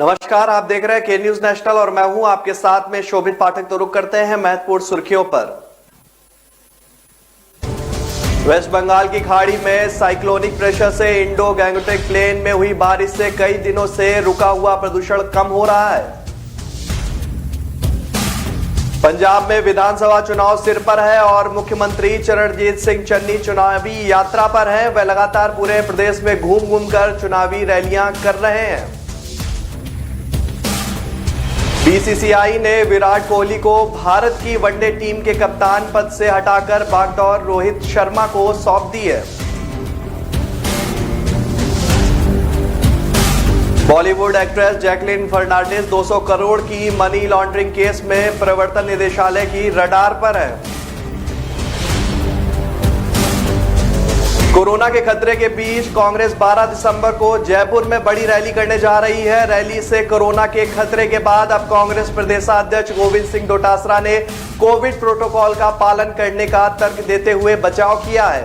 नमस्कार, आप देख रहे हैं के न्यूज नेशनल और मैं हूं आपके साथ में शोभित पाठक। तो रुक करते हैं महत्वपूर्ण सुर्खियों पर। वेस्ट बंगाल की खाड़ी में साइक्लोनिक प्रेशर से इंडो गैंगेटिक प्लेन में हुई बारिश से कई दिनों से रुका हुआ प्रदूषण कम हो रहा है। पंजाब में विधानसभा चुनाव सिर पर है और मुख्यमंत्री चरणजीत सिंह चन्नी चुनावी यात्रा पर हैं। वह लगातार पूरे प्रदेश में घूम घूम कर चुनावी रैलियां कर रहे हैं। बीसीसीआई ने विराट कोहली को भारत की वनडे टीम के कप्तान पद से हटाकर बागडोर रोहित शर्मा को सौंप दी है। बॉलीवुड एक्ट्रेस जैकलिन फर्नांडिस 200 करोड़ की मनी लॉन्ड्रिंग केस में प्रवर्तन निदेशालय की रडार पर है। कोरोना के खतरे के बीच कांग्रेस 12 दिसंबर को जयपुर में बड़ी रैली करने जा रही है। रैली से कोरोना के खतरे के बाद अब कांग्रेस प्रदेशाध्यक्ष गोविंद सिंह डोटासरा ने कोविड प्रोटोकॉल का पालन करने का तर्क देते हुए बचाव किया है।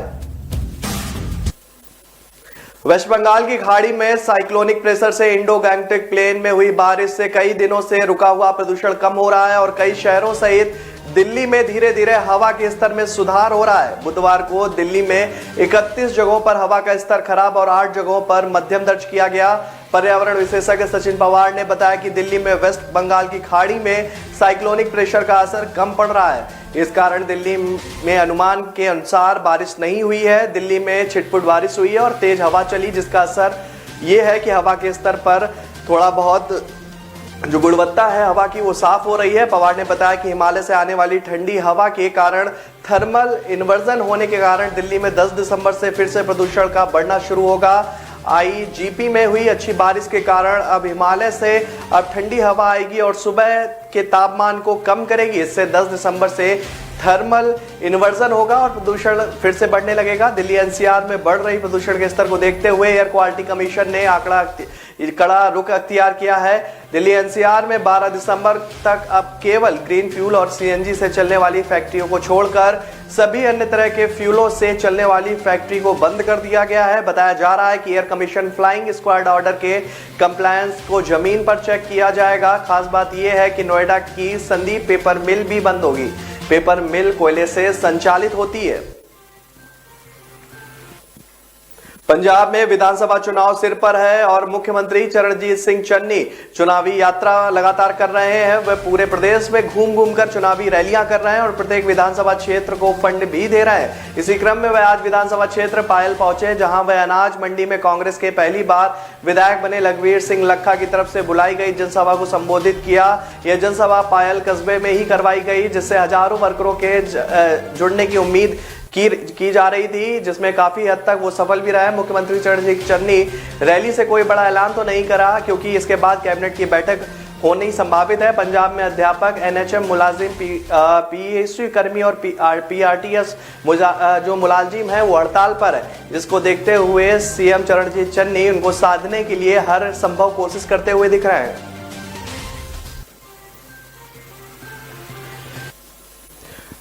वेस्ट बंगाल की खाड़ी में साइक्लोनिक प्रेशर से इंडो गैंगेटिक प्लेन में हुई बारिश से कई दिनों से रुका हुआ प्रदूषण कम हो रहा है और कई शहरों सहित दिल्ली में धीरे धीरे हवा के स्तर में सुधार हो रहा है। बुधवार को दिल्ली में 31 जगहों पर हवा का स्तर खराब और 8 जगहों पर मध्यम दर्ज किया गया। पर्यावरण विशेषज्ञ सचिन पवार ने बताया कि दिल्ली में वेस्ट बंगाल की खाड़ी में साइक्लोनिक प्रेशर का असर कम पड़ रहा है। इस कारण दिल्ली में अनुमान के अनुसार बारिश नहीं हुई है। दिल्ली में छिटपुट बारिश हुई है और तेज हवा चली, जिसका असर यह है कि हवा के स्तर पर थोड़ा बहुत जो गुणवत्ता है हवा की वो साफ हो रही है। पवार ने बताया कि हिमालय से आने वाली ठंडी हवा के कारण थर्मल इन्वर्जन होने के कारण दिल्ली में 10 दिसंबर से फिर से प्रदूषण का बढ़ना शुरू होगा। आईजीपी में हुई अच्छी बारिश के कारण अब हिमालय से अब ठंडी हवा आएगी और सुबह के तापमान को कम करेगी। इससे 10 दिसंबर से थर्मल इन्वर्जन होगा और प्रदूषण फिर से बढ़ने लगेगा। दिल्ली एनसीआर में बढ़ रही प्रदूषण के स्तर को देखते हुए एयर क्वालिटी कमीशन ने कड़ा रुख अख्तियार किया है। दिल्ली एनसीआर में 12 दिसंबर तक अब केवल ग्रीन फ्यूल और सीएनजी से चलने वाली फैक्ट्रियों को छोड़कर सभी अन्य तरह के फ्यूलों से चलने वाली फैक्ट्री को बंद कर दिया गया है। बताया जा रहा है कि air commission flying squad order के कंप्लायंस को जमीन पर चेक किया जाएगा। खास बात यह है कि नोएडा की संदीप पेपर मिल भी बंद होगी। पेपर मिल कोयले से संचालित होती है। पंजाब में विधानसभा चुनाव सिर पर है और मुख्यमंत्री चरणजीत सिंह चन्नी चुनावी यात्रा लगातार कर रहे हैं। वह पूरे प्रदेश में घूम घूम कर चुनावी रैलियां कर रहे हैं और प्रत्येक विधानसभा क्षेत्र को फंड भी दे रहे हैं। इसी क्रम में वह आज विधानसभा क्षेत्र पायल पहुंचे, जहां वह अनाज मंडी में कांग्रेस के पहली बार विधायक बने लखवीर सिंह लखा की तरफ से बुलाई गई जनसभा को संबोधित किया। यह जनसभा पायल कस्बे में ही करवाई गई, जिससे हजारों वर्करों के जुड़ने की उम्मीद की जा रही थी, जिसमें काफी हद तक वो सफल भी रहा है। मुख्यमंत्री चरणजीत चन्नी रैली से कोई बड़ा ऐलान तो नहीं करा, क्योंकि इसके बाद कैबिनेट की बैठक होनी संभावित है। पंजाब में अध्यापक, एनएचएम मुलाजिम, पीएसयू कर्मी और पीआरटीएस जो मुलाजिम है वो हड़ताल पर है, जिसको देखते हुए सीएम चरणजीत चन्नी उनको साधने के लिए हर संभव कोशिश करते हुए दिख रहे हैं।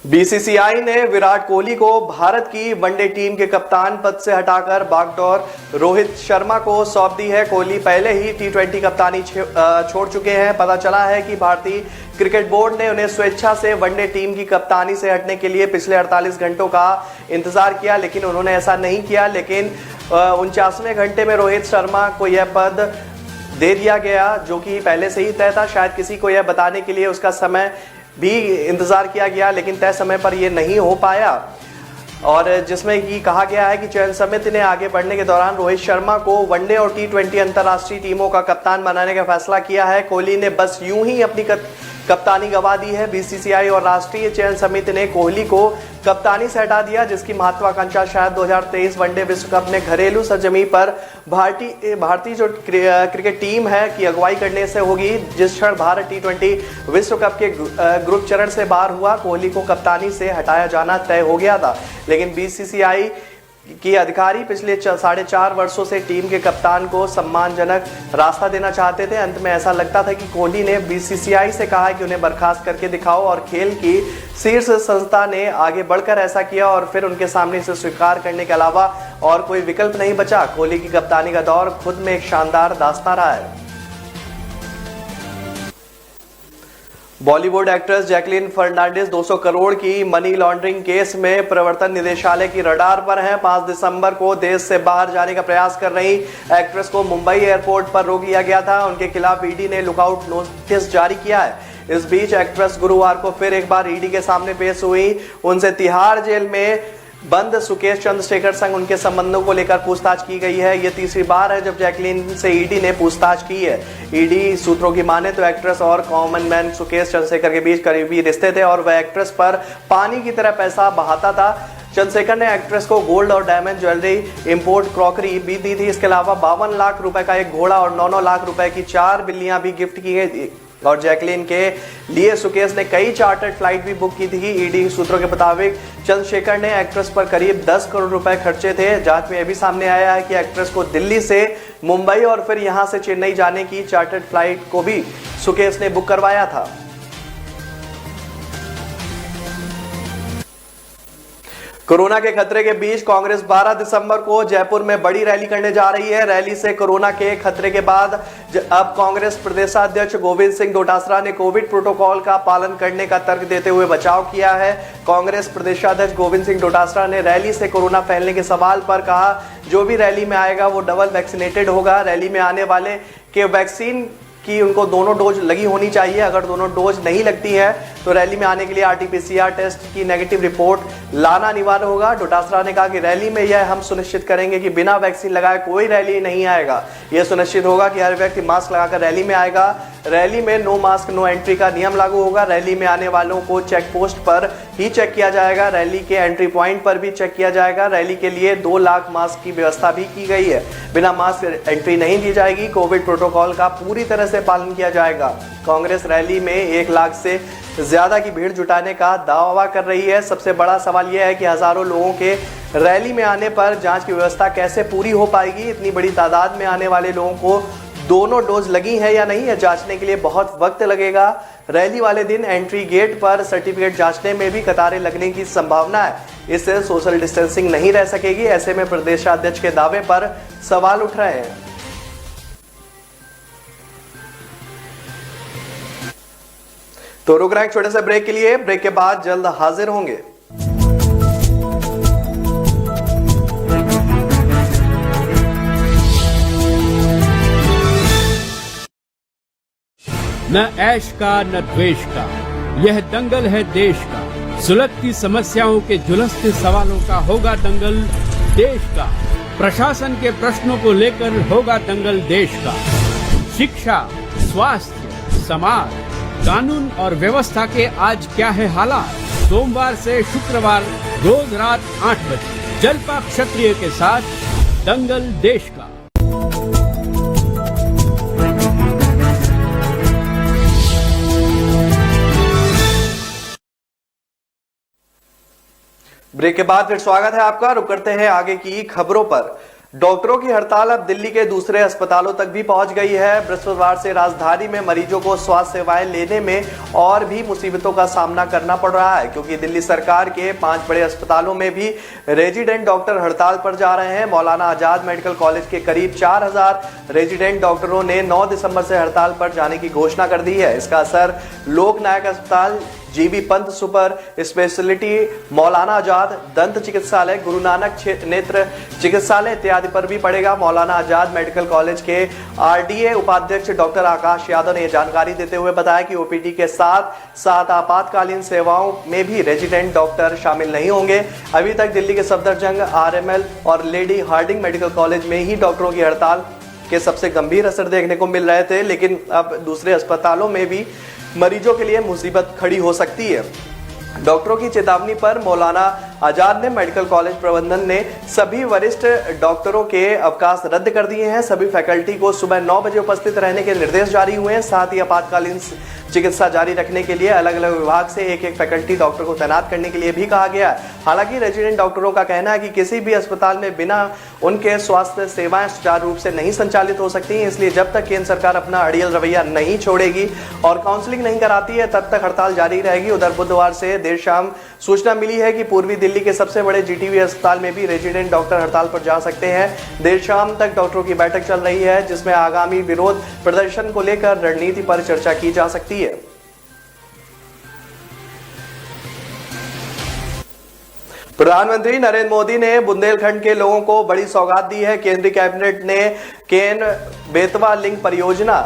बीसीसीआई ने विराट कोहली को भारत की वनडे टीम के कप्तान पद से हटाकर बागडोर रोहित शर्मा को सौंप दी है। कोहली पहले ही टी20 कप्तानी छोड़ चुके हैं। पता चला है कि भारतीय क्रिकेट बोर्ड ने उन्हें स्वेच्छा से वनडे टीम की कप्तानी से हटने के लिए पिछले 48 घंटों का इंतजार किया, लेकिन उन्होंने ऐसा नहीं किया। लेकिन 49वें घंटे में रोहित शर्मा को यह पद दे दिया गया, जो कि पहले से ही तय था। शायद किसी को यह बताने के लिए उसका समय भी इंतजार किया गया, लेकिन तय समय पर यह नहीं हो पाया। और जिसमें कि कहा गया है कि चयन समिति ने आगे बढ़ने के दौरान रोहित शर्मा को वनडे और टी20 अंतर्राष्ट्रीय टीमों का कप्तान बनाने का फैसला किया है। कोहली ने बस यूं ही अपनी कप्तानी गंवा दी है। बीसीसीआई और राष्ट्रीय चयन समिति ने कोहली को कप्तानी से हटा दिया, जिसकी महत्वाकांक्षा शायद 2023 वनडे विश्व कप में घरेलू सरजमी पर भारतीय जो क्रिकेट टीम है की अगुवाई करने से होगी। जिस क्षण भारत टी20 विश्व कप के ग्रुप चरण से बाहर हुआ, कोहली को कप्तानी से हटाया जाना तय हो गया था, लेकिन बीसीसीआई कि अधिकारी पिछले 4.5 वर्षों से टीम के कप्तान को सम्मानजनक रास्ता देना चाहते थे। अंत में ऐसा लगता था कि कोहली ने बीसीसीआई से कहा कि उन्हें बर्खास्त करके दिखाओ, और खेल की शीर्ष संस्था ने आगे बढ़कर ऐसा किया और फिर उनके सामने इसे स्वीकार करने के अलावा और कोई विकल्प नहीं बचा। कोहली की कप्तानी का दौर खुद में एक शानदार दास्तां रहा है। बॉलीवुड एक्ट्रेस जैकलीन फर्नांडिस 200 करोड़ की मनी लॉन्ड्रिंग केस में प्रवर्तन निदेशालय की रडार पर हैं। 5 दिसंबर को देश से बाहर जाने का प्रयास कर रही एक्ट्रेस को मुंबई एयरपोर्ट पर रोक लिया गया था। उनके खिलाफ ईडी ने लुकआउट नोटिस जारी किया है। इस बीच एक्ट्रेस गुरुवार को फिर एक बार ईडी के सामने पेश हुई। उनसे तिहाड़ जेल में बंद सुकेश चंद्रशेखर संग उनके संबंधों को लेकर पूछताछ की गई है। यह तीसरी बार है जब जैकलीन से ईडी ने पूछताछ की है। ईडी सूत्रों की माने तो एक्ट्रेस और कॉमन मैन सुकेश चंद्रशेखर के बीच करीबी रिश्ते थे और वह एक्ट्रेस पर पानी की तरह पैसा बहाता था। चंद्रशेखर ने एक्ट्रेस को गोल्ड और डायमंड ज्वेलरी, इंपोर्ट क्रॉकरी भी दी थी। इसके अलावा 52 लाख रुपए का एक घोड़ा और 9-9 लाख रुपए की 4 बिल्लियां भी गिफ्ट की गई थी। और जैकलीन के लिए सुकेश ने कई चार्टर्ड फ्लाइट भी बुक की थी। ईडी सूत्रों के मुताबिक चंद्रशेखर ने एक्ट्रेस पर करीब 10 करोड़ रुपए खर्चे थे। जांच में यह भी सामने आया है कि एक्ट्रेस को दिल्ली से मुंबई और फिर यहां से चेन्नई जाने की चार्टर्ड फ्लाइट को भी सुकेश ने बुक करवाया था। कोरोना के खतरे के बीच कांग्रेस 12 दिसंबर को जयपुर में बड़ी रैली करने जा रही है। रैली से कोरोना के खतरे के बाद अब कांग्रेस प्रदेशाध्यक्ष गोविंद सिंह डोटासरा ने कोविड प्रोटोकॉल का पालन करने का तर्क देते हुए बचाव किया है। कांग्रेस प्रदेशाध्यक्ष गोविंद सिंह डोटासरा ने रैली से कोरोना फैलने के सवाल पर कहा, जो भी रैली में आएगा वो डबल वैक्सीनेटेड होगा। रैली में आने वाले के वैक्सीन कि उनको दोनों डोज लगी होनी चाहिए। अगर दोनों डोज नहीं लगती है तो रैली में आने के लिए आरटीपीसीआर टेस्ट की नेगेटिव रिपोर्ट लाना अनिवार्य होगा। डोटासरा ने कहा कि रैली में यह हम सुनिश्चित करेंगे कि बिना वैक्सीन लगाए कोई रैली नहीं आएगा। यह सुनिश्चित होगा कि हर व्यक्ति मास्क लगाकर रैली में आएगा। रैली में नो मास्क नो एंट्री का नियम लागू होगा। रैली में आने वालों को चेक पोस्ट पर ही चेक किया जाएगा। रैली के एंट्री पॉइंट पर भी चेक किया जाएगा। रैली के लिए 2 लाख मास्क की व्यवस्था भी की गई है। बिना मास्क एंट्री नहीं दी जाएगी। कोविड प्रोटोकॉल का पूरी तरह से पालन किया जाएगा। कांग्रेस रैली में 1 लाख से ज्यादा की भीड़ जुटाने का दावा कर रही है। सबसे बड़ा सवाल यह है कि हजारों लोगों के रैली में आने पर जांच की व्यवस्था कैसे पूरी हो पाएगी। इतनी बड़ी तादाद में आने वाले लोगों को दोनों डोज लगी है या नहीं है जांचने के लिए बहुत वक्त लगेगा। रैली वाले दिन एंट्री गेट पर सर्टिफिकेट जांचने में भी कतारें लगने की संभावना है। इससे सोशल डिस्टेंसिंग नहीं रह सकेगी। ऐसे में प्रदेशाध्यक्ष के दावे पर सवाल उठ रहे हैं। तो रुक रहे हैं छोटे से ब्रेक के लिए। ब्रेक के बाद जल्द हाजिर होंगे। न ऐश का न द्वेष का, यह दंगल है देश का। सुलगती समस्याओं के झुलसते सवालों का होगा दंगल देश का। प्रशासन के प्रश्नों को लेकर होगा दंगल देश का। शिक्षा, स्वास्थ्य, समाज, कानून और व्यवस्था के आज क्या है हालात। सोमवार से शुक्रवार रोज रात 8 बजे जलपा क्षत्रिय के साथ दंगल देश का। ब्रेक के बाद फिर स्वागत है आपका। रुक करते हैं आगे की खबरों पर। डॉक्टरों की हड़ताल अब दिल्ली के दूसरे अस्पतालों तक भी पहुंच गई है। बृहस्पतिवार से राजधानी में मरीजों को स्वास्थ्य सेवाएं लेने में और भी मुसीबतों का सामना करना पड़ रहा है, क्योंकि दिल्ली सरकार के 5 बड़े अस्पतालों में भी रेजिडेंट डॉक्टर हड़ताल पर जा रहे हैं। मौलाना आजाद मेडिकल कॉलेज के करीब 4000 रेजिडेंट डॉक्टरों ने 9 दिसंबर से हड़ताल पर जाने की घोषणा कर दी है। इसका असर लोक नायक अस्पताल, GB Pant super speciality, Maulana Azad दंत चिकित्सालय, गुरु नानक नेत्र चिकित्सालय इत्यादि पर भी पड़ेगा। मौलाना आजाद मेडिकल कॉलेज के आरडीए उपाध्यक्ष डॉक्टर आकाश यादव ने जानकारी देते हुए बताया कि ओपीडी के साथ साथ आपातकालीन सेवाओं में भी रेजिडेंट डॉक्टर शामिल नहीं होंगे। अभी तक दिल्ली के सफदरजंग, आरएमएल और लेडी हार्डिंग मेडिकल कॉलेज में ही डॉक्टरों की हड़ताल के सबसे गंभीर असर देखने को मिल रहे थे, लेकिन अब दूसरे अस्पतालों में भी मरीजों के लिए मुसीबत खड़ी हो सकती है। डॉक्टरों की चेतावनी पर मौलाना आजाद ने मेडिकल कॉलेज प्रबंधन ने सभी वरिष्ठ डॉक्टरों के अवकाश रद्द कर दिए हैं। सभी फैकल्टी को सुबह 9 बजे उपस्थित रहने के निर्देश जारी हुए हैं। साथ ही आपातकालीन चिकित्सा जारी रखने के लिए अलग अलग विभाग से एक फैकल्टी डॉक्टर को तैनात करने के लिए भी कहा गया है। हालांकि रेजिडेंट डॉक्टरों का कहना है कि किसी भी अस्पताल में बिना उनके स्वास्थ्य सेवाएं सुचारू रूप से नहीं संचालित हो सकती, इसलिए जब तक केंद्र सरकार अपना अड़ियल रवैया नहीं छोड़ेगी और काउंसलिंग नहीं कराती है तब तक हड़ताल जारी रहेगी। उधर बुधवार से देर शाम सूचना मिली है कि पूर्वी दिल्ली के सबसे बड़े जीटीबी अस्पताल में भी रेजिडेंट डॉक्टर हड़ताल पर जा सकते हैं। देर शाम तक डॉक्टरों की बैठक चल रही है, जिसमें आगामी विरोध प्रदर्शन को लेकर रणनीति पर चर्चा की जा सकती है। प्रधानमंत्री नरेंद्र मोदी ने बुंदेलखंड के लोगों को बड़ी सौगात दी है। केंद्रीय कैबिनेट ने केन बेतवा लिंक परियोजना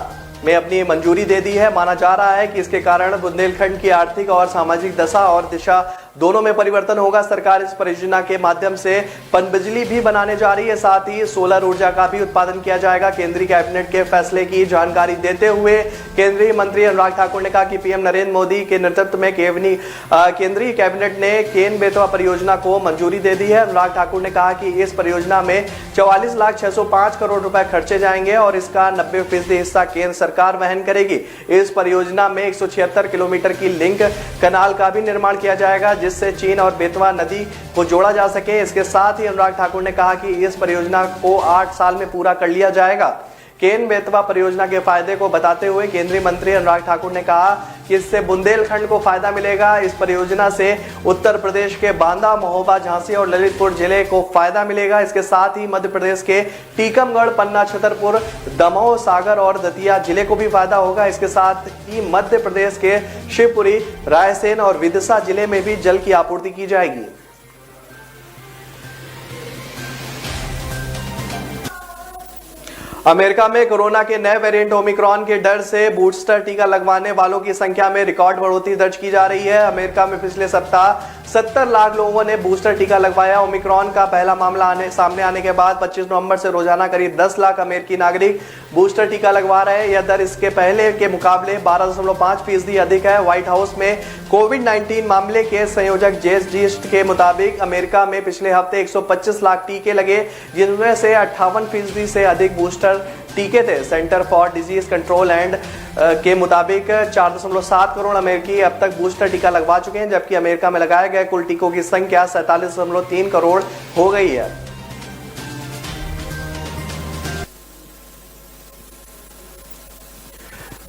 में अपनी मंजूरी दे दी है। माना जा रहा है कि इसके कारण बुंदेलखंड की आर्थिक और सामाजिक दशा और दिशा दोनों में परिवर्तन होगा। सरकार इस परियोजना के माध्यम से पनबिजली भी बनाने जा रही है, साथ ही सोलर ऊर्जा का भी उत्पादन किया जाएगा। केंद्रीय कैबिनेट के फैसले की जानकारी देते हुए केंद्रीय मंत्री अनुराग ठाकुर ने कहा कि पीएम नरेंद्र मोदी के नेतृत्व में केंद्रीय कैबिनेट ने केन बेतवा परियोजना को मंजूरी दे दी है। अनुराग ठाकुर ने कहा कि इस परियोजना में 44,605 करोड़ रुपए खर्चे जाएंगे और इसका 90% हिस्सा केंद्र सरकार वहन करेगी। इस परियोजना में 176 किलोमीटर की लिंक कनाल का भी निर्माण किया जाएगा, जिससे चीन और बेतवा नदी को जोड़ा जा सके। इसके साथ ही अनुराग ठाकुर ने कहा कि इस परियोजना को 8 साल में पूरा कर लिया जाएगा। केन बेतवा परियोजना के फायदे को बताते हुए केंद्रीय मंत्री अनुराग ठाकुर ने कहा कि इससे बुंदेलखंड को फायदा मिलेगा। इस परियोजना से उत्तर प्रदेश के बांदा, महोबा, झांसी और ललितपुर जिले को फायदा मिलेगा। इसके साथ ही मध्य प्रदेश के टीकमगढ़, पन्ना, छतरपुर, दमोह, सागर और दतिया जिले को भी फायदा होगा। इसके साथ ही मध्य प्रदेश के शिवपुरी, रायसेन और विदिशा जिले में भी जल की आपूर्ति की जाएगी। अमेरिका में कोरोना के नए वेरिएंट ओमिक्रॉन के डर से बूस्टर टीका लगवाने वालों की संख्या में रिकॉर्ड बढ़ोतरी दर्ज की जा रही है। अमेरिका में पिछले सप्ताह 70 लाख लोगों ने बूस्टर टीका लगवाया। ओमिक्रॉन का पहला मामला सामने आने के बाद 25 नवंबर से रोजाना करीब 10 लाख अमेरिकी नागरिक बूस्टर टीका लगवा रहे हैं। यह दर इसके पहले के मुकाबले 12.5% अधिक है। व्हाइट हाउस में कोविड-19 मामले के संयोजक जेस जीस्ट के मुताबिक अमेरिका में पिछले हफ्ते 125 लाख टीके लगे, जिनमें से 58% से अधिक बूस्टर टीके थे। Centre for disease control and के मुताबिक 4.7 करोड़ अमेरिकी अब तक बूस्टर टीका लगवा चुके हैं, जबकि अमेरिका में लगाए गए कुल टीकों की संख्या 47.3 करोड़ हो गई है।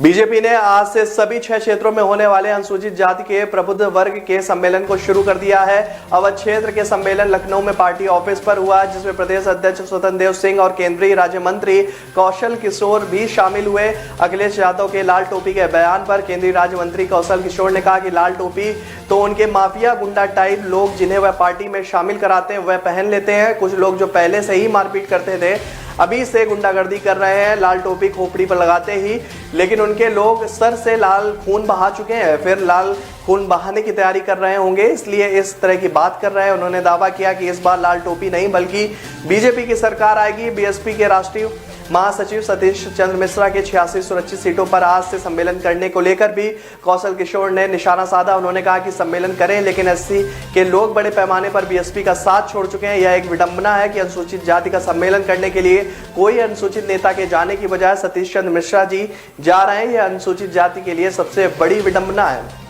बीजेपी ने आज से सभी 6 क्षेत्रों में होने वाले अनुसूचित जाति के प्रबुद्ध वर्ग के सम्मेलन को शुरू कर दिया है। अवध क्षेत्र के सम्मेलन लखनऊ में पार्टी ऑफिस पर हुआ, जिसमें प्रदेश अध्यक्ष स्वतंत्र देव सिंह और केंद्रीय राज्य मंत्री कौशल किशोर भी शामिल हुए। अखिलेश यादव के लाल टोपी के बयान पर केंद्रीय राज्य मंत्री कौशल किशोर ने कहा कि लाल टोपी तो उनके माफिया गुंडा टाइप लोग जिन्हें वह पार्टी में शामिल कराते हैं वह पहन लेते हैं। कुछ लोग जो पहले से ही मारपीट करते थे अभी से गुंडागर्दी कर रहे हैं। लाल टोपी खोपड़ी पर लगाते ही लेकिन उनके लोग सर से लाल खून बहा चुके हैं, फिर लाल खून बहाने की तैयारी कर रहे होंगे, इसलिए इस तरह की बात कर रहे हैं। उन्होंने दावा किया कि इस बार लाल टोपी नहीं बल्कि बीजेपी की सरकार आएगी। बीएसपी के राष्ट्रीय महासचिव सतीश चंद्र मिश्रा के 86 सुरक्षित सीटों पर आज से सम्मेलन करने को लेकर भी कौशल किशोर ने निशाना साधा। उन्होंने कहा कि सम्मेलन करें, लेकिन एससी के लोग बड़े पैमाने पर बीएसपी का साथ छोड़ चुके हैं। यह एक विडंबना है कि अनुसूचित जाति का सम्मेलन करने के लिए कोई अनुसूचित नेता के जाने की बजाय सतीश चंद्र मिश्रा जी जा रहे हैं। यह अनुसूचित जाति के लिए सबसे बड़ी विडंबना है।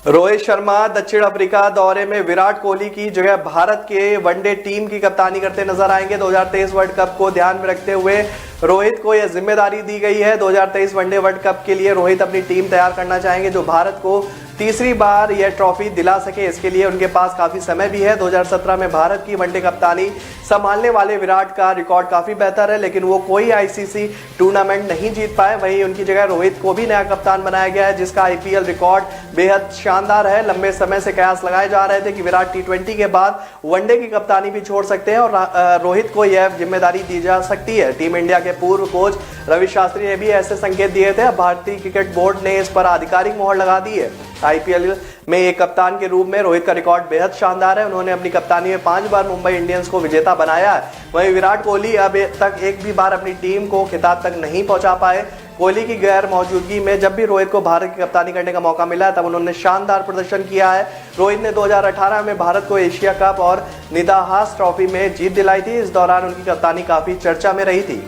रोहित शर्मा दक्षिण अफ्रीका दौरे में विराट कोहली की जगह भारत के वनडे टीम की कप्तानी करते नजर आएंगे। 2023 वर्ल्ड कप को ध्यान में रखते हुए रोहित को यह जिम्मेदारी दी गई है। 2023 वनडे वर्ल्ड कप के लिए रोहित अपनी टीम तैयार करना चाहेंगे, जो भारत को तीसरी बार यह ट्रॉफी दिला सके। इसके लिए उनके पास काफी समय भी है। 2017 में भारत की वनडे कप्तानी संभालने वाले विराट का रिकॉर्ड काफी बेहतर है, लेकिन वो कोई आईसीसी टूर्नामेंट नहीं जीत पाए। वहीं उनकी जगह रोहित को भी नया कप्तान बनाया गया है, जिसका आईपीएल रिकॉर्ड बेहद शानदार है। लंबे समय से कयास लगाए जा रहे थे कि विराट टी20 के बाद वनडे की कप्तानी भी छोड़ सकते हैं और रोहित को यह जिम्मेदारी दी जा सकती है। टीम इंडिया के पूर्व कोच रवि शास्त्री ने भी ऐसे संकेत दिए थे। अब भारतीय क्रिकेट बोर्ड ने इस पर आधिकारिक मोहर लगा दी है। आईपीएल में एक कप्तान के रूप में रोहित का रिकॉर्ड बेहद शानदार है। उन्होंने अपनी कप्तानी में 5 बार मुंबई इंडियंस को विजेता बनाया है। वहीं विराट कोहली अब तक एक भी बार अपनी टीम को खिताब तक नहीं पहुंचा पाए। कोहली की गैर मौजूदगी में जब भी रोहित को भारत की कप्तानी करने का मौका मिला तब उन्होंने शानदार प्रदर्शन किया है। रोहित ने 2018 में भारत को एशिया कप और निदाहास ट्रॉफी में जीत दिलाई थी। इस दौरान उनकी कप्तानी काफी चर्चा में रही थी।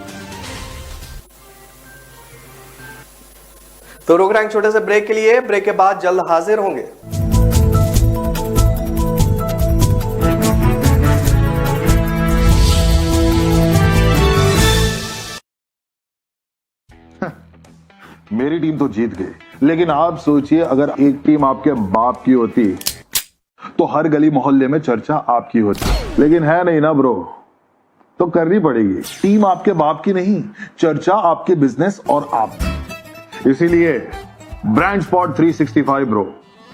तो रुक रहे हैं छोटे से ब्रेक के लिए। ब्रेक के बाद जल्द हाजिर होंगे। मेरी टीम तो जीत गई, लेकिन आप सोचिए अगर एक टीम आपके बाप की होती तो हर गली मोहल्ले में चर्चा आपकी होती, लेकिन है नहीं ना ब्रो, तो करनी पड़ेगी। टीम आपके बाप की नहीं, चर्चा आपके बिजनेस और आप। इसीलिए brand spot 365 bro,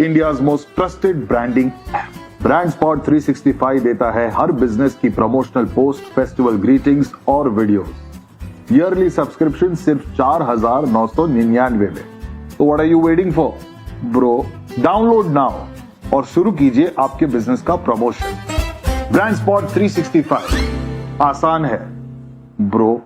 India's most trusted branding app. Brand spot 365 देता है हर बिजनेस की प्रमोशनल पोस्ट, फेस्टिवल ग्रीटिंग्स और वीडियोस। ईयरली सब्सक्रिप्शन सिर्फ 4,999 में। तो what are you waiting for bro? Download now और शुरू कीजिए आपके बिजनेस का प्रमोशन। ब्रांड स्पॉट 365 आसान है ब्रो।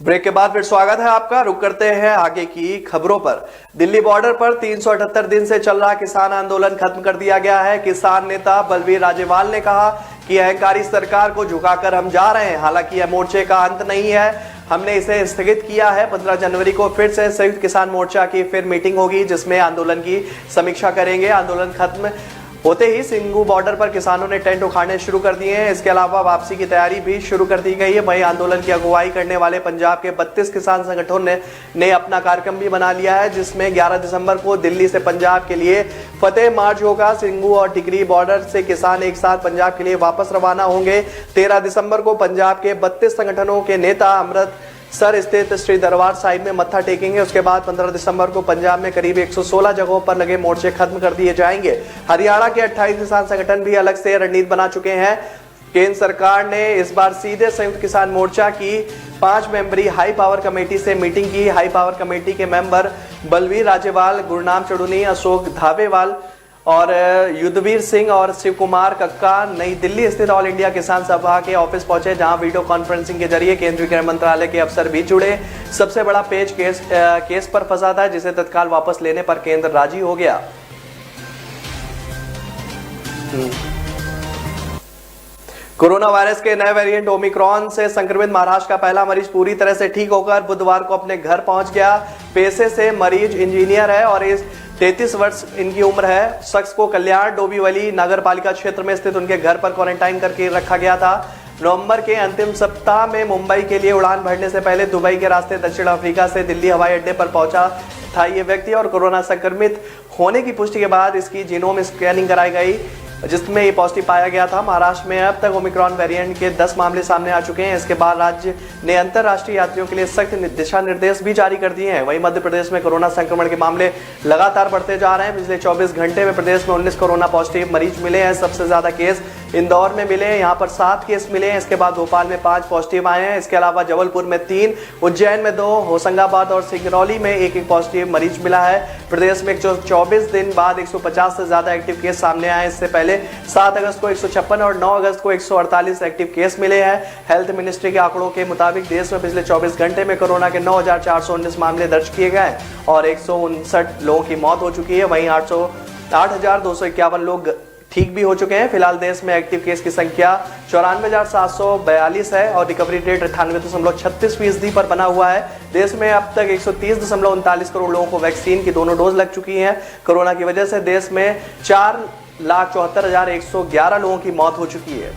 ब्रेक के बाद फिर स्वागत है आपका। रुक करते हैं आगे की खबरों पर। दिल्ली बॉर्डर पर 378 दिन से चल रहा किसान आंदोलन खत्म कर दिया गया है। किसान नेता बलवीर राजेवाल ने कहा कि अहंकारी सरकार को झुकाकर हम जा रहे हैं। हालांकि यह मोर्चे का अंत नहीं है, हमने इसे स्थगित किया है। 15 जनवरी को फिर से संयुक्त किसान मोर्चा की फिर मीटिंग होगी, जिसमें आंदोलन की समीक्षा करेंगे। आंदोलन खत्म होते ही सिंघू बॉर्डर पर किसानों ने टेंट उखाड़ने शुरू कर दिए हैं। इसके अलावा वापसी की तैयारी भी शुरू कर दी गई है। वहीं आंदोलन की अगुवाई करने वाले पंजाब के 32 किसान संगठनों ने अपना कार्यक्रम भी बना लिया है, जिसमें 11 दिसंबर को दिल्ली से पंजाब के लिए फतेह मार्च होगा। सिंघू और टिकरी बॉर्डर से किसान एक साथ पंजाब के लिए वापस रवाना होंगे। 13 दिसंबर को पंजाब के 32 संगठनों के नेता अमृतसर स्थित श्री दरबार साहिब में मत्था टेकेंगे। उसके बाद 15 दिसंबर को पंजाब में करीब 116 जगहों पर लगे मोर्चे खत्म कर दिए जाएंगे। हरियाणा के 28 किसान संगठन भी अलग से रणनीति बना चुके हैं। केंद्र सरकार ने इस बार सीधे संयुक्त किसान मोर्चा की 5 मेंबरी हाई पावर कमेटी से मीटिंग की। हाई पावर कमेटी के मेंबर बलवीर राजेवाल, गुरनाम चढ़ूनी, अशोक धावेवाल और युद्धवीर सिंह और शिव कुमार कक्का नई दिल्ली स्थित ऑल इंडिया किसान सभा के ऑफिस पहुंचे, जहां वीडियो कॉन्फ्रेंसिंग के जरिए केंद्रीय गृह मंत्रालय के अफसर भी जुड़े। सबसे बड़ा पेच केस पर फंसा था, जिसे तत्काल वापस लेने पर केंद्र राजी हो गया। कोरोना वायरस के नए वेरिएंट ओमिक्रॉन से संक्रमित महाराष्ट्र का पहला मरीज पूरी तरह से ठीक होकर बुधवार को अपने घर पहुंच गया। पेशे से मरीज इंजीनियर है और इस 33 वर्ष इनकी उम्र है। शख्स को कल्याण डोंबिवली नगर पालिका क्षेत्र में स्थित उनके घर पर क्वारंटाइन करके रखा गया था। नवंबर के अंतिम सप्ताह में मुंबई के लिए उड़ान भरने से पहले दुबई के रास्ते दक्षिण अफ्रीका से दिल्ली हवाई अड्डे पर पहुंचा था ये व्यक्ति, और कोरोना संक्रमित होने की पुष्टि के बाद इसकी जीनोम स्कैनिंग कराई गई, जिसमें ये पॉजिटिव पाया गया था। महाराष्ट्र में अब तक ओमिक्रॉन वेरिएंट के 10 मामले सामने आ चुके हैं। इसके बाद राज्य ने अंतरराष्ट्रीय यात्रियों के लिए सख्त दिशा निर्देश भी जारी कर दिए हैं। वहीं मध्य प्रदेश में कोरोना संक्रमण के मामले लगातार बढ़ते जा रहे हैं। पिछले 24 घंटे में प्रदेश में 19 कोरोना पॉजिटिव मरीज मिले हैं। सबसे ज्यादा केस इंदौर में मिले हैं, यहाँ पर 7 केस मिले हैं। इसके बाद भोपाल में 5 पॉजिटिव आए हैं। इसके अलावा जबलपुर में 3, उज्जैन में 2, होशंगाबाद और सिंगरौली में 1 पॉजिटिव मरीज मिला है। प्रदेश में 124 दिन बाद 150 से ज्यादा एक्टिव केस सामने आए। इससे पहले 7 अगस्त को 156 और 9 अगस्त को 148 एक्टिव केस मिले हैं। हेल्थ मिनिस्ट्री के आंकड़ों के मुताबिक देश में पिछले 24 घंटे में कोरोना के 9,419 मामले दर्ज किए गए और 159 लोगों की मौत हो चुकी है। वहीं 8,251 लोग ठीक भी हो चुके हैं। फिलहाल देश में एक्टिव केस की संख्या 94,742 है और रिकवरी रेट 98.36% पर बना हुआ है। देश में अब तक 130.39 करोड़ लोगों को वैक्सीन की दोनों डोज लग चुकी हैं। कोरोना की वजह से देश में 4,74,111 लोगों की मौत हो चुकी है।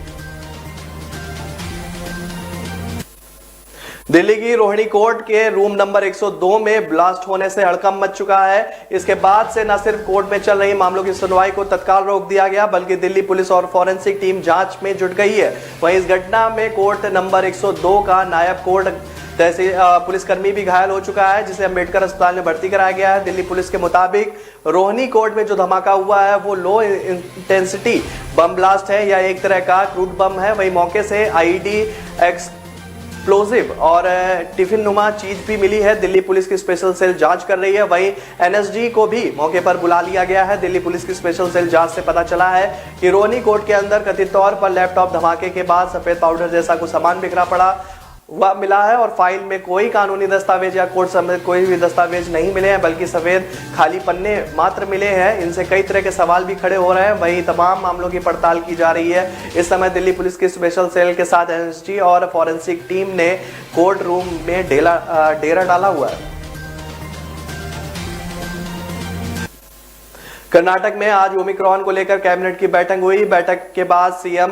दिल्ली की रोहिणी कोर्ट के रूम नंबर 102 में ब्लास्ट होने से हड़कंप मच चुका है। इसके बाद से न सिर्फ कोर्ट में चल रही मामलों की सुनवाई को तत्काल रोक दिया गया, बल्कि दिल्ली पुलिस और फॉरेंसिक टीम जांच में जुट गई है। वहीं इस घटना में कोर्ट नंबर 102 का नायब कोर्ट तहसील पुलिसकर्मी भी घायल हो चुका है, जिसे अंबेडकर अस्पताल में भर्ती कराया गया है। दिल्ली पुलिस के मुताबिक रोहिणी कोर्ट में जो धमाका हुआ है वो लो इंटेंसिटी बम ब्लास्ट है या एक तरह का क्रूड बम है। वहीं मौके से आईईडी, एक्सप्लोजिव और टिफिन नुमा चीज भी मिली है। दिल्ली पुलिस की स्पेशल सेल जांच कर रही है। वहीं एनएसजी को भी मौके पर बुला लिया गया है। दिल्ली पुलिस की स्पेशल सेल जांच से पता चला है कि रोहिणी कोर्ट के अंदर कथित तौर पर लैपटॉप धमाके के बाद सफेद पाउडर जैसा कुछ सामान बिखरा पड़ा हुआ मिला है और फाइल में कोई कानूनी दस्तावेज या कोर्ट समेत कोई भी दस्तावेज नहीं मिले हैं, बल्कि सफेद खाली पन्ने मात्र मिले हैं। इनसे कई तरह के सवाल भी खड़े हो रहे हैं। वहीं तमाम मामलों की पड़ताल की जा रही है। इस समय दिल्ली पुलिस की स्पेशल सेल के साथ एनएसजी और फॉरेंसिक टीम ने कोर्ट रूम में डेरा डाला हुआ है। कर्नाटक में आज ओमिक्रॉन को लेकर कैबिनेट की बैठक हुई। बैठक के बाद सीएम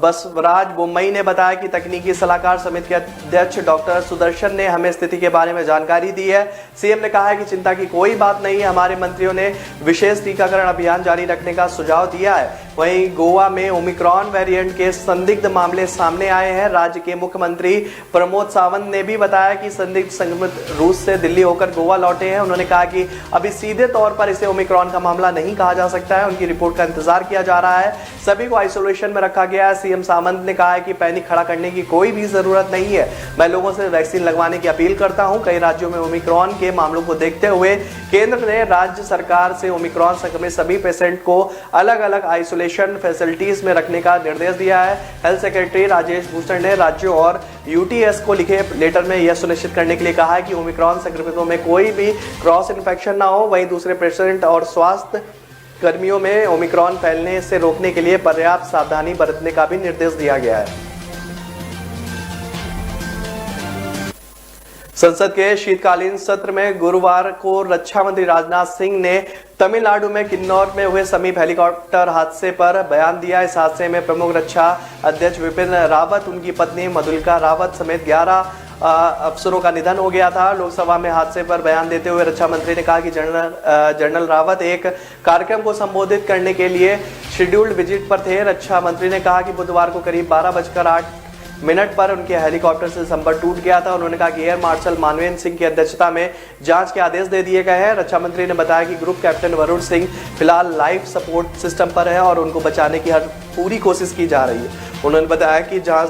बसवराज बोम्मई ने बताया कि तकनीकी सलाहकार समिति के अध्यक्ष डॉक्टर सुदर्शन ने हमें स्थिति के बारे में जानकारी दी है। सीएम ने कहा है कि चिंता की कोई बात नहीं है, हमारे मंत्रियों ने विशेष टीकाकरण अभियान जारी रखने का सुझाव दिया है। वहीं गोवा में ओमिक्रॉन वेरिएंट के संदिग्ध मामले सामने आए हैं। राज्य के मुख्यमंत्री प्रमोद सावंत ने भी बताया कि संदिग्ध संक्रमित रूस से दिल्ली होकर गोवा लौटे हैं। उन्होंने कहा कि अभी सीधे तौर पर इसे ओमिक्रॉन का मामला नहीं कहा जा सकता है, उनकी रिपोर्ट का इंतजार किया जा रहा है। सभी को आइसोलेशन में रखा गया है। सीएम सावंत ने कहा है कि पैनिक खड़ा करने की कोई भी जरूरत नहीं है। मैं लोगों से वैक्सीन लगवाने की अपील करता हूं। कई राज्यों में ओमिक्रॉन के मामलों को देखते हुए केंद्र ने राज्य सरकार से ओमिक्रॉन संक्रमित सभी पेशेंट को अलग अलग आइसोलेशन फैसिलिटीज में रखने का निर्देश दिया है। हेल्थ सेक्रेटरी राजेश भूषण ने राज्यों और यूटीएस को लिखे लेटर में यह सुनिश्चित करने के लिए कहा है कि ओमिक्रॉन संक्रमितों में कोई भी क्रॉस इन्फेक्शन ना हो। वहीं दूसरे पेशेंट और स्वास्थ्य कर्मियों में ओमिक्रॉन फैलने से रोकने के लिए पर्याप्त सावधानी बरतने का भी निर्देश दिया गया है। संसद के शीतकालीन सत्र में गुरुवार को रक्षा मंत्री राजनाथ सिंह ने तमिलनाडु में किन्नौर में हुए समीप हेलीकॉप्टर हादसे पर बयान दिया। इस हादसे में प्रमुख रक्षा अध्यक्ष विपिन रावत, उनकी पत्नी मधुलिका रावत समेत 11 अफसरों का निधन हो गया था। लोकसभा में हादसे पर बयान देते हुए रक्षा मंत्री ने कहा कि जनरल रावत एक कार्यक्रम को संबोधित करने के लिए शेड्यूल्ड विजिट पर थे। रक्षा मंत्री ने कहा कि बुधवार को करीब 12:08 पर उनके हेलीकॉप्टर से संपर्क टूट गया था। उन्होंने कहा कि एयर मार्शल मानवेंद्र सिंह की अध्यक्षता में जांच के आदेश दे दिए गए हैं। रक्षा मंत्री ने बताया कि ग्रुप कैप्टन वरुण सिंह फिलहाल लाइफ सपोर्ट सिस्टम पर है और उनको बचाने की हर पूरी कोशिश की जा रही है। उन्होंने बताया कि जांच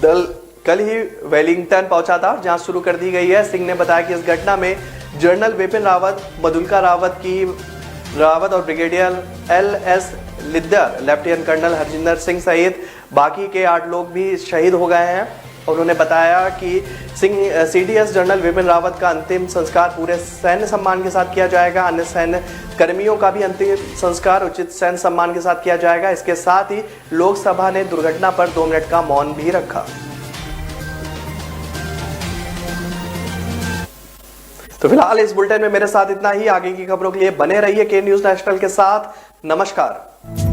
दल कल ही वेलिंगटन पहुंचा था, जांच शुरू कर दी गई है। सिंह ने बताया कि इस घटना में जनरल विपिन रावत, मधुलिका रावत और brigadier LS Lidder, lieutenant colonel Harjinder Singh सहित बाकी के 8 लोग भी शहीद हो गए हैं। उन्होंने बताया कि CDS जनरल विपिन रावत का अंतिम संस्कार पूरे सैन्य सम्मान के साथ किया जाएगा। अन्य सैन्य कर्मियों का भी अंतिम संस्कार उचित सैन्य सम्मान के साथ किया जाएगा। इसके साथ ही लोकसभा ने दुर्घटना पर 2 मिनट का मौन भी रखा। तो फिलहाल इस बुलेटिन में मेरे साथ इतना ही। आगे की खबरों के लिए बने रहिए के न्यूज नेशनल के साथ। नमस्कार।